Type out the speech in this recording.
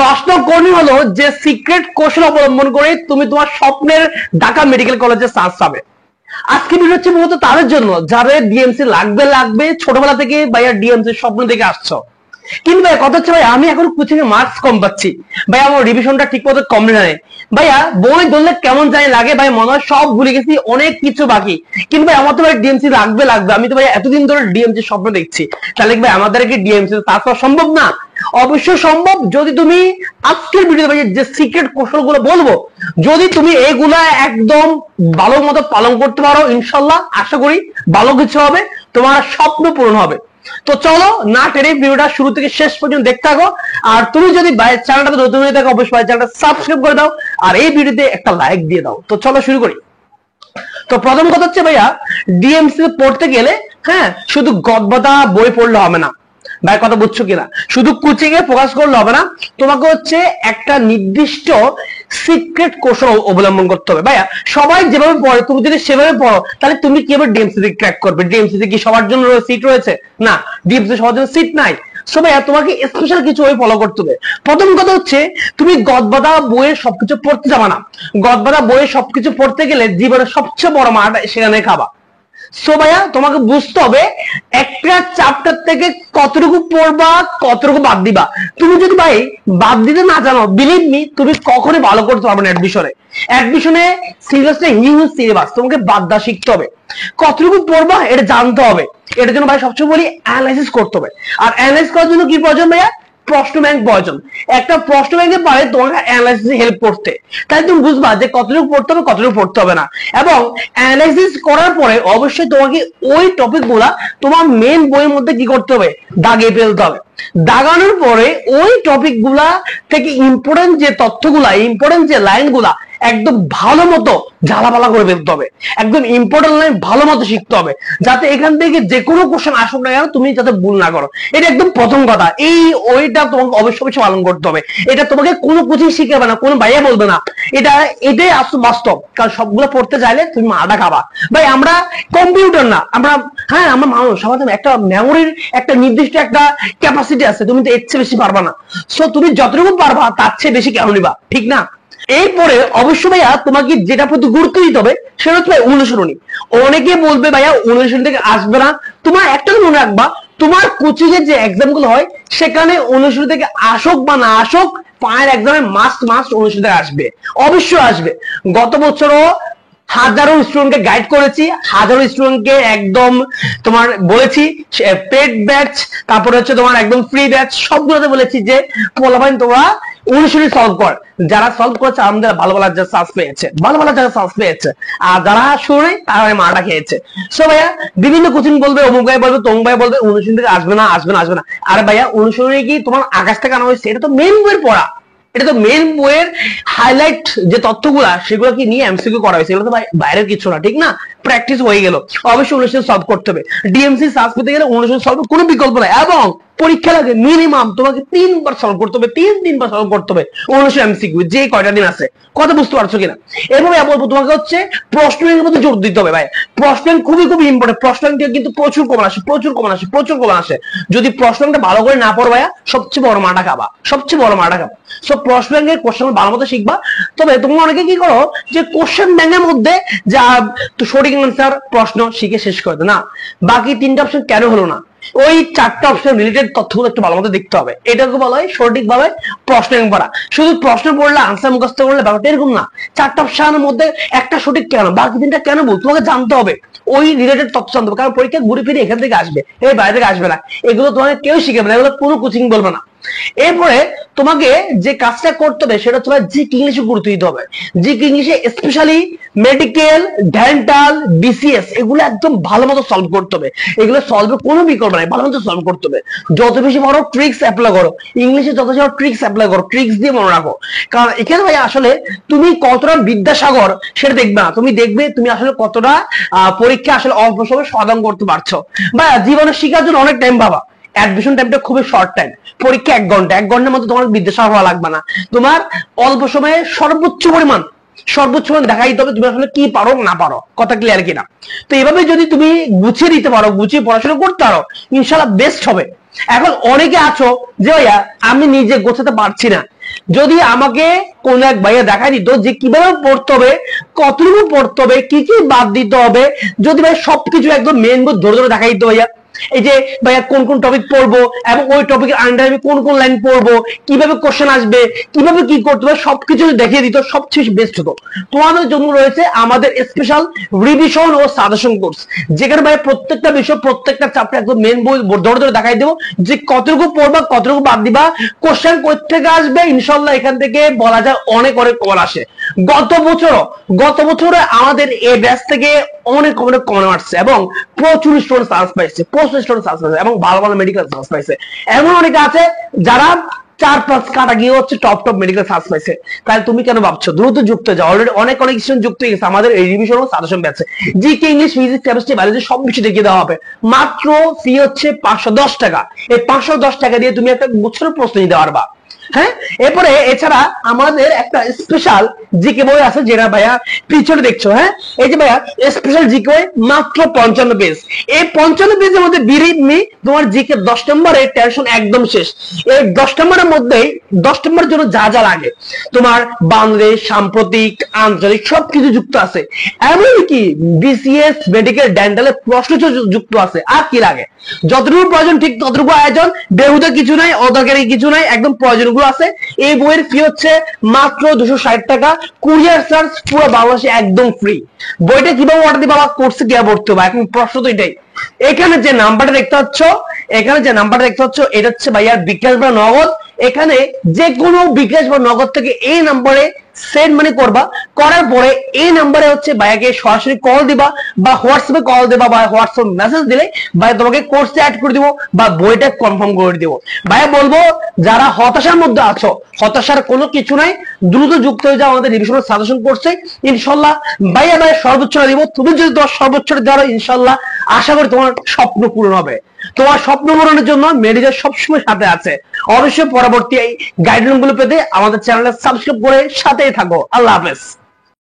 প্রশ্ন কোনই হলো যে সিক্রেট কোশ্চেন অবলম্বন করে তুমি তোমার স্বপ্নের ঢাকা মেডিকেল কলেজে চান্স পাবে। আজকে ভিডিও হচ্ছে মূলত তাদের জন্য যাদের ডিএমসি লাগবে ছোটবেলা থেকে ভাইয়া ডিএমসি স্বপ্ন থেকে আসছো, কিন্তু ভাই কথা হচ্ছে ভাই আমি এখন কোচিং এ মার্কস কম পাচ্ছি, ভাই আমার রিভিশনটা ঠিক মতো কমপ্লিট হয় ভাইয়া, বই ধরলে কেমন জানি লাগে ভাই, মনে হয় সব ভুলে গেছি, অনেক কিছু বাকি, কিন্তু ভাই আমার তো ভাই ডিএমসি লাগবে, আমি তো ভাই এতদিন ধরে ডিএমসি স্বপ্ন দেখছি, তাহলে ভাই আমাদের কি ডিএমসি পাস করা সম্ভব না? অবশ্যই সম্ভব, যদি তুমি আজকের ভিডিওতে ভাই যে সিক্রেট কৌশল গুলো বলবো যদি তুমি এগুলা একদম ভালো মতো পালন করতে পারো, ইনশাল্লাহ আশা করি ভালো কিছু হবে, তোমার স্বপ্ন পূরণ হবে। তো চলো না টেনে ভিডিওটা শুরু থেকে শেষ পর্যন্ত দেখতে থাকো, আর তুমি যদি চ্যানেলটাতে নতুন হয়ে থাকো অবশ্যই চ্যানেলটা সাবস্ক্রাইব করে দাও আর এই ভিডিওতে একটা লাইক দিয়ে দাও। তো চলো শুরু করি। তো প্রথম কথা হচ্ছে ভাইয়া ডিএমসি পড়তে গেলে হ্যাঁ শুধু গদবাদা বই পড়লে হবে না ভাই, কথা বুঝছো কিনা, শুধু কোচিং এ ফোকাস করলে হবে না, তোমাকে হচ্ছে একটা নির্দিষ্ট সিক্রেট কৌশল অবলম্বন করতে হবে। ভাইয়া সবাই যেভাবে পড়ে তুমি যদি সেভাবে পড়ো তাহলে তুমি কিভাবে ডিএমসি ক্র্যাক করবে? ডিএমসি কি সবার জন্য সিট রয়েছে? না, ডিএমসি সবার জন্য সিট নাই। সো ভাইয়া তোমাকে স্পেশাল কিছু ওই ফলো করতে হবে। প্রথম কথা হচ্ছে তুমি গদবাদা বইয়ের সবকিছু পড়তে যাবা না। গদবাদা বইয়ের সবকিছু পড়তে গেলে জীবনের সবচেয়ে বড় মাঠ সেখানে খাবা। সো ভাইয়া তোমাকে বুঝতে হবে একটা চ্যাপ্টার থেকে কতটুকু পড়বা কতটুকু বাদ দিবা। তুমি যদি ভাই বাদ দিতে না জানো, বিলিভ মি তুমি কখনোই ভালো করতে পারবে না। অ্যাডমিশনে সিলেবাসটা হিউজ সিলেবাস, তোমাকে বাদ দা শিখতে হবে, কতটুকু পড়বা এটা জানতে হবে। এটার জন্য ভাই সবসময় বলি অ্যানালাইসিস করতে হবে। আর অ্যানালাইসিস করার জন্য কি প্রয়োজন ভাইয়া? প্রশ্ন ব্যাংক প্রয়োজন। একটা প্রশ্ন ব্যাংকে পারে তোমাকে অ্যানালাইসিস হেল্প করতে, তাই তুমি বুঝবা যে কতটুকু পড়তে হবে কতটুকু পড়তে হবে না। এবং অ্যানালাইসিস করার পরে অবশ্যই তোমাকে ওই টপিক গুলা তোমার মেন বইয়ের মধ্যে কি করতে হবে? দাগিয়ে ফেলতে হবে। দাগানোর পরে ওই টপিক গুলা থেকে ইম্পর্টেন্ট যে তথ্যগুলা, ইম্পর্টেন্ট যে লাইন গুলা একদম ভালো মতো ঝালাপালা করে ফেলতে হবে, একদম ইম্পর্টেন্ট লাইন ভালো মতো শিখতে হবে, যাতে এখান থেকে যে কোনো কোশ্চেন আসুক না কেন তুমি যাতে ভুল না করো। এটা একদম প্রথম কথা, এই ওইটা তোমাকে অবশ্যই পালন করতে হবে। এটা তোমাকে কোনো কোচিং শিখাবে না, কোনো ভাইয়া বলবে না, এটাই বাস্তব। কারণ সবগুলো পড়তে চাইলে তুমি মাটা খাবা। ভাই আমরা কম্পিউটার না, আমরা হ্যাঁ আমরা মানুষ, আমাদের একটা মেমোরির একটা নির্দিষ্ট একটা ক্যাপাসিটি আছে, তুমি তো এর চেয়ে বেশি পারবা না। সো তুমি যতটুকু পারবা তার চেয়ে বেশি কেন নিবা, ঠিক না? এরপরে অবশ্যই ভাইয়া তোমাকে যেটা প্রতি গুরুত্ব দিতে হবে সেটা হচ্ছে ভাই অনুসরণী। অনেকে বলবে ভাইয়া অনুসরণ থেকে আসবে না, তোমার একটা মনে রাখবা তোমার কোচিং এর যে এক্সাম গুলো হয় সেখানে অনুসরণ থেকে আসুক বা না আসুক, ফাইনাল এক্সামে মাস্ট অনুসরণ থেকে আসবে, অবশ্যই আসবে। গত বছরও হাজারো স্টুডেন্টকে গাইড করেছি, হাজারো স্টুডেন্টকে একদম তোমার বলেছি পেড ব্যাচ, তারপরে হচ্ছে তোমার একদম ফ্রি ব্যাচ, সবগুলোতে বলেছি যে পোলাপাইন তোমরা অনুসরণী সলভ কর। যারা সলভ করেছে আমাদের ভালো ভালো জায়গা চান্স পেয়েছে, আর যারা শুনে তারা মারা খেয়েছে। সো ভাইয়া বিভিন্ন কোচিং বলবে, অমুক ভাই বলবে, তমুক ভাই বলবে অনুসরণ থেকে আসবে না। আরে ভাইয়া অনুসরণে কি তোমার আকাশ থেকে আনা হয়েছে? এটা তো মেন বইয়ের পড়া, এটা তো মেন বইয়ের হাইলাইট যে তথ্যগুলা সেগুলো কি নিয়ে এমসিকিউ করা হয়েছে, এগুলো তো বাইরের কিছু না, ঠিক না? প্র্যাকটিস হয়ে গেল, অবশ্যই অনুশীলন সলভ করতে হবে। ডিএমসি সার্চ করতে গেলে অনুশীলন সলভ কোনো বিকল্প নাই, এবং পরীক্ষা লাগে মিনিমাম তোমাকে 3 বার সলভ করতে হবে, 3 বার সলভ করতে হবে অনুশীলন এমসিকিউ যে কয়টা দিন আছে। কথা বুঝতে পারছো কিনা? এভাবে বলবো তোমাকে হচ্ছে প্রশ্ন ব্যাংকের মধ্যে জোর দিতে হবে ভাই। প্রশ্ন ব্যাংক খুবই ইম্পর্টেন্ট। প্রশ্ন ব্যাংক থেকে কিন্তু প্রচুর কমন আসে। যদি প্রশ্ন ব্যাংকটা ভালো করে না পড়ো ভাইয়া সবচেয়ে বড় মাটা খাবা। সো প্রশ্ন ব্যাংকের কোশ্চেন ভালো মতো শিখবা। তবে তোমরা অনেকে কি করো যে কোশ্চেন ব্যাংকের মধ্যে যা সঠিক অ্যান্সার প্রশ্ন শিখে শেষ করে দাও, না বাকি 3টা অপশন কেন হলো না? ওই 4টা অপশন রিলেটেড তথ্যগুলো একটু ভালো মতো দেখতে হবে। এটাকে বলা হয় সঠিকভাবে প্রশ্ন ব্যাংক পড়া। শুধু প্রশ্ন পড়লে আনসার মুখস্থ করলে ব্যাপারটা এরকম না। 4টা অপশনের মধ্যে একটা সঠিক কেন, বাকি 3টা কেন ভুল, তোমাকে জানতে হবে, ওই রিলেটেড তথ্য জানতে হবে। কারণ পরীক্ষা ঘুরে ফিরে এখান থেকে আসবে, এই বাইরে থেকে আসবে না। এগুলো তোমাকে কেউ শিখাবে না, এগুলো কোনো কোচিং বলবে না। এরপরে তোমাকে যে কাজটা করতে হবে সেটা হচ্ছে জিকে ইংলিশে গুরুত্ব দিতে হবে। জিকে ইংলিশে স্পেশালি মেডিকেল, ডেন্টাল, বিসিএস এগুলো একদম ভালো মতো সলভ করতে হবে। এগুলো সলভের কোনো বিকল্প নাই, ভালো মতো সলভ করতে হবে। যত বেশি বড় ট্রিক্স অ্যাপ্লাই করো, ইংলিশে যত বেশি ট্রিক্স অ্যাপ্লাই করো, ট্রিক্স দিয়ে মনে রাখো। কারণ এখানে ভাই আসলে তুমি কতটা বিদ্যাসাগর সেটা দেখবে না, তুমি দেখবে তুমি আসলে কতটা পরীক্ষা আসলে অল্প সময় সমাধান করতে পারছো। বা জীবনে শেখার জন্য অনেক টাইম পাবা, অ্যাডমিশন টাইমটা খুবই শর্ট টাইম, পরীক্ষা 1 ঘন্টা, 1 ঘন্টার মধ্যে তোমার বিদ্যাসাগর হওয়া লাগবে না। তোমার অল্প সময়ে সর্বোচ্চ পরিমাণ দেখাই দিতে হবে তুমি আসলে কি পারো না পারো, কথা ক্লিয়ার কিনা? তো এভাবে যদি তুমি গুছিয়ে দিতে পারো, গুছিয়ে পড়াশোনা করতে পারো, ইনশাল্লাহ বেস্ট হবে। এখন অনেকে আছো যে ভাইয়া আমি নিজে গোছাতে পারছি না, যদি আমাকে কোন এক ভাইয়া দেখাই দিত যে কিভাবে পড়তে হবে, কতটুকু পড়তে হবে, কি কি বাদ দিতে হবে, যদি ভাই সবকিছু একদম মেন বোর্ড ধরে ধরে দেখাই দিত ভাইয়া, এই যে ভাইয়া কোন কোন টপিক পড়বো এবং ওই টপিকের আন্ডারে কোন কোন লাইন পড়বো, কিভাবে কোশ্চেন আসবে, কিভাবে কি করতে হবে, সবকিছু দেখিয়ে দিত, সবচেয়ে বেস্ট হতো। তোমাদের জন্য রয়েছে আমাদের স্পেশাল রিভিশন ও সাজেশন কোর্স, যেখানে ভাই প্রত্যেকটা বিষয় প্রত্যেকটা চ্যাপ্টার একদম মেন বই ধরে ধরে দেখাই দেবো যে কতটুকু পড়বা, কতটুকু বাদ দিবা, কোশ্চেন কোথা থেকে আসবে। ইনশাল্লাহ এখান থেকে বলা যায় অনেক অনেক কল আসে। গত বছরে আমাদের এই ব্যাচ থেকে অনেক অনেক কমন আসছে এবং প্রচুর স্টুডেন্ট চান্স পাইছে, এবং ভালো ভালো মেডিকেল চান্স পাইছে। এমন অনেকে আছে যারা 4-5 কাটা গিয়ে হচ্ছে টপ মেডিকেল চান্স পাইছে। তাহলে তুমি কেন ভাবছো? দ্রুত যুক্ত যাও, অলরেডি অনেক স্টুডেন্ট যুক্ত হয়ে গেছে আমাদের এই রিভিশন ও সাজেশন ব্যাচে। GK, English, physics, chemistry, biology সব কিছু দেখিয়ে দেওয়া হবে। মাত্র ফি হচ্ছে 510 টাকা। এই 510 টাকা দিয়ে তুমি একটা বছরের প্রশ্ন নিতে পারবা। হ্যাঁ, এরপরে এছাড়া আমাদের একটা স্পেশাল জিকে বই আছে, যেটা ভাইয়া পিছনে দেখছো। হ্যাঁ, এই যে ভাইয়া স্পেশাল জিকে বই মাত্র 55 পেজ। এই 55 পেজের মধ্যে বিলিভ মি তোমার জিকে 10 নম্বরের টেনশন একদম শেষ। এই 10 নম্বরের মধ্যেই 10 নম্বরের জন্য যা যা লাগে তোমার বাংলাদেশ, সাম্প্রতিক, আঞ্চলিক সবকিছু যুক্ত আছে। এমনকি বিসিএস, মেডিকেল, ডেন্টালের প্রশ্ন যুক্ত আছে। আর কি লাগে? যতটুকু প্রয়োজন ঠিক ততটুকু আয়োজন, বেহুদা কিছু নাই, অদরকারি কিছু নাই, একদম প্রয়োজনগুলো আছে। এই বইয়ের ফি হচ্ছে মাত্র 260 টাকা। কুরিয়ার চার্জ পুরো বাংলাদেশে একদম ফ্রি। বইটা কিভাবে অর্ডার দিবা বা কোর্সে কিভাবে ভর্তি হবে, এখন প্রশ্ন তো এটাই। এখানে যে নাম্বারটা দেখতে পাচ্ছ, এটা হচ্ছে ভাইয়ার বিকাশ বা নগদ। এখানে যে কোনো বিকাশ বা নগদ থেকে এই নাম্বারে সেন্ড মানি করবা, করার পরে এই নাম্বারে হচ্ছে ভাইয়াকে সরাসরি কল দিবা বা হোয়াটসঅ্যাপে কল দিবা বা হোয়াটসঅ্যাপ মেসেজ দিলে ভাইয়া তোমাকে কোর্সে অ্যাড করে দিব বা বইটা কনফার্ম করে দিব। ভাইয়া বলবো যারা হতাশার মধ্যে আছো, হতাশার কোনো কিছু নাই, দ্রুত যুক্ত হয়ে যাও আমাদের রিভিশন সাজেশন কোর্সে। ইনশাল্লাহ ভাইয়া সর্বোচ্চটা দিব। তুমি যদি তোমার সর্বোচ্চটা দেওয়া, ইনশাল্লাহ আশা করি তোমার স্বপ্ন পূরণ হবে। তোমার স্বপ্ন পূরণের জন্য মেডিকেল সবসময় সাথে আছে। অবশ্যই পরবর্তী এই গাইডলাইন গুলো পেতে আমাদের চ্যানেলে সাবস্ক্রাইব করে সাথেই থাকো। আল্লাহ হাফেজ।